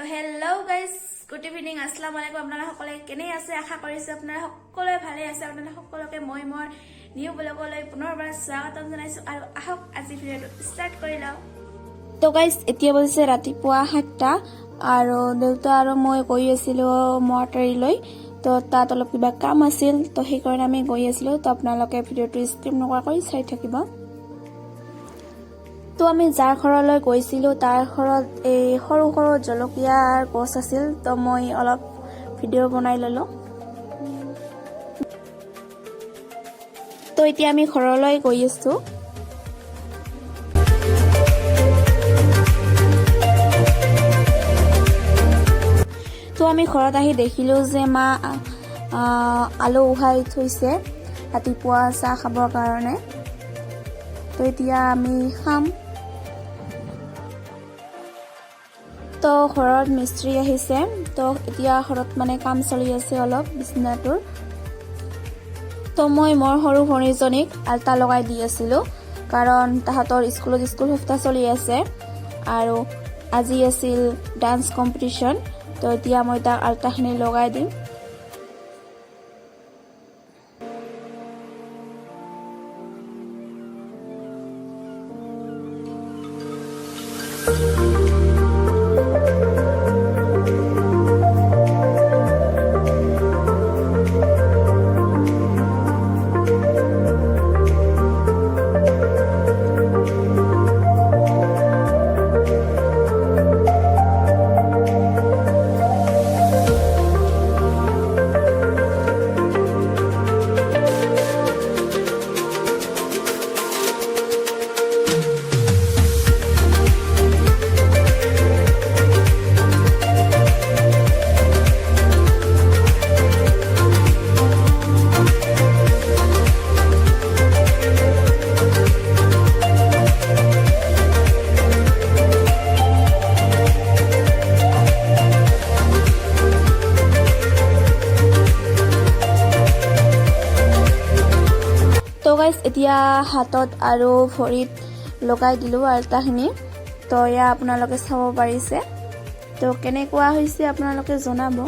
তো hello' guys, good evening, আসসালামু আলাইকুম। আপোনালোক সকলে কেনে আছে? আশা কৰিছোঁ আপোনালোক সকলোৱে ভালে আছে। আপোনালোক সকলোকে মই মোৰ নিউ ব্লগলৈ পুনৰবাৰ স্বাগতম জনাইছোঁ আৰু আহক আজি ভিডিঅ'টো ষ্টাৰ্ট কৰি লওঁ। তো গাইজ, এতিয়া বজিছে ৰাতিপুৱা 7টা আৰু দেউতা আৰু মই গৈ আছিলোঁ মটাৰীলৈ। তো তাত অলপ কিবা কাম আছিল, তো সেইকাৰণে আমি গৈ আছিলোঁ। তো আপোনালোকে ভিডিঅ'টো স্কিপ নকৰাকৈ চাই থাকিব। তো আমি যাৰ ঘৰলৈ গৈছিলোঁ তাৰ ঘৰত এই সৰু সৰু জলকীয়াৰ গছ আছিল। তো মই অলপ ভিডিঅ' বনাই ল'লোঁ। তো এতিয়া আমি ঘৰলৈ গৈ আছোঁ। তো আমি ঘৰত আহি দেখিলোঁ যে মা আলু উহাই থৈছে ৰাতিপুৱা চাহ খাবৰ কাৰণে। তো এতিয়া আমি খাম। তো ঘৰত মিস্ত্ৰী আহিছে, তো এতিয়া ঘৰত মানে কাম চলি আছে অলপ বিছনাটোৰ। তো মই মোৰ সৰু ভনীজনীক আল্টা লগাই দি আছিলোঁ, কাৰণ তাহাঁতৰ স্কুল সপ্তাহ চলি আছে আৰু আজি আছিল ডান্স কম্পিটিশ্যন। তো এতিয়া মই তাক আল্টাখিনি লগাই দিম। তো গাইজ, এতিয়া হাতত আৰু ভৰিত লগাই দিলোঁ আল্টাখিনি। তো এয়া আপোনালোকে চাব পাৰিছে। তো কেনেকুৱা হৈছে আপোনালোকে জনাব।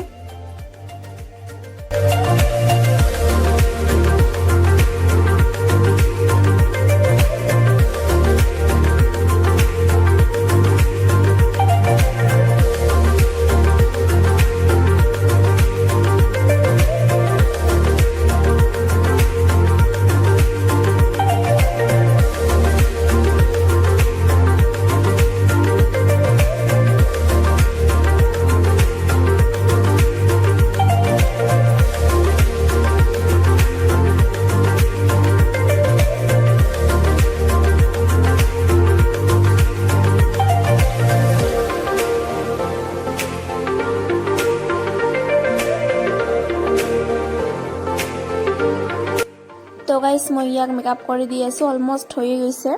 তো গাইজ, মই ইয়াক মেকআপ কৰি দি আছোঁ, অলমষ্ট হৈ গৈছে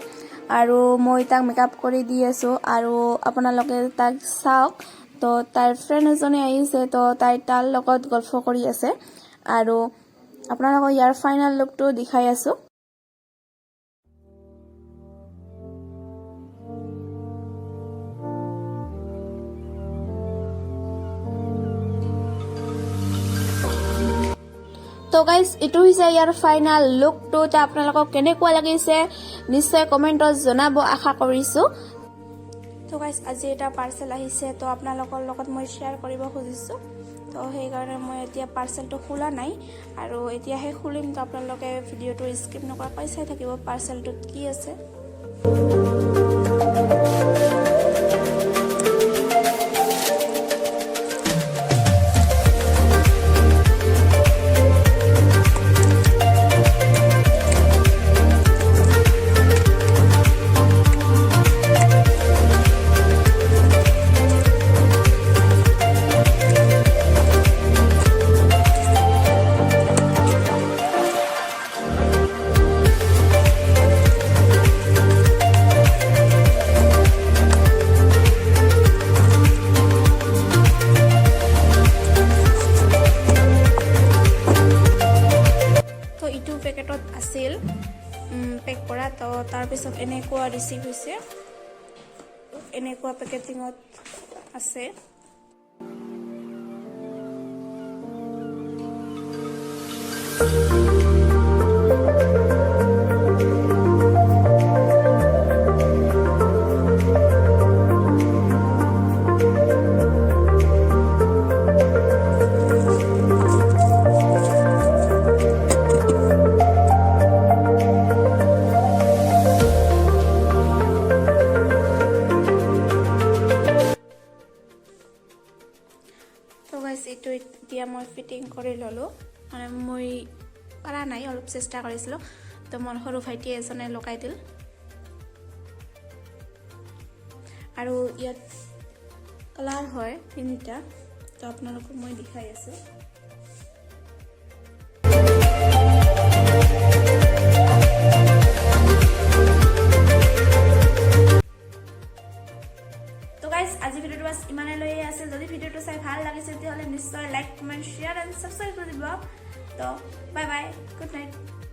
আৰু মই তাক মেকআপ কৰি দি আছোঁ আৰু আপোনালোকে তাক চাওক। তো তাইৰ ফ্ৰেণ্ড এজনী আহিছে, তো তাই তাৰ লগত গল্প কৰি আছে আৰু আপোনালোকক ইয়াৰ ফাইনেল লুকটো দেখাই আছোঁ। তো গাইজ, এইটো হৈছে ইয়াৰ ফাইনেল লুকটো। আপোনালোকক কেনেকুৱা লাগিছে নিশ্চয় কমেণ্টত জনাব, আশা কৰিছোঁ। তো গাইজ, আজি এটা পাৰ্চেল আহিছে, তো আপোনালোকৰ লগত মই শ্বেয়াৰ কৰিব খুজিছোঁ। তো সেইকাৰণে মই এতিয়া পাৰ্চেলটো খোলা নাই আৰু এতিয়াহে খুলিম। তো আপোনালোকে ভিডিঅ'টো স্কিপ নকৰাকৈ চাই থাকিব পাৰ্চেলটোত কি আছে। পেক কৰা। তো তাৰপিছত এনেকুৱা ৰিচিভ হৈছে, এনেকুৱা পেকেজিঙত আছে। তো গাইজ এইটো এতিয়া মই ফিটিং কৰি ল'লোঁ মানে মই পৰা নাই অলপ চেষ্টা কৰিছিলোঁ তো মোৰ সৰু ভাইটি এজনে লগাই দিল আৰু ইয়াত কালাৰ হয় তিনিটা তো আপোনালোকক মই দেখাই আছোঁ আজি ভিডিওটো বাস ইমানে লৈ আছে যদি ভিডিওটো চাই ভাল লাগিছে তেতিয়াহলে নিশ্চয় like comment share and subscribe কৰি দিব তো বাই বাই গুড নাইট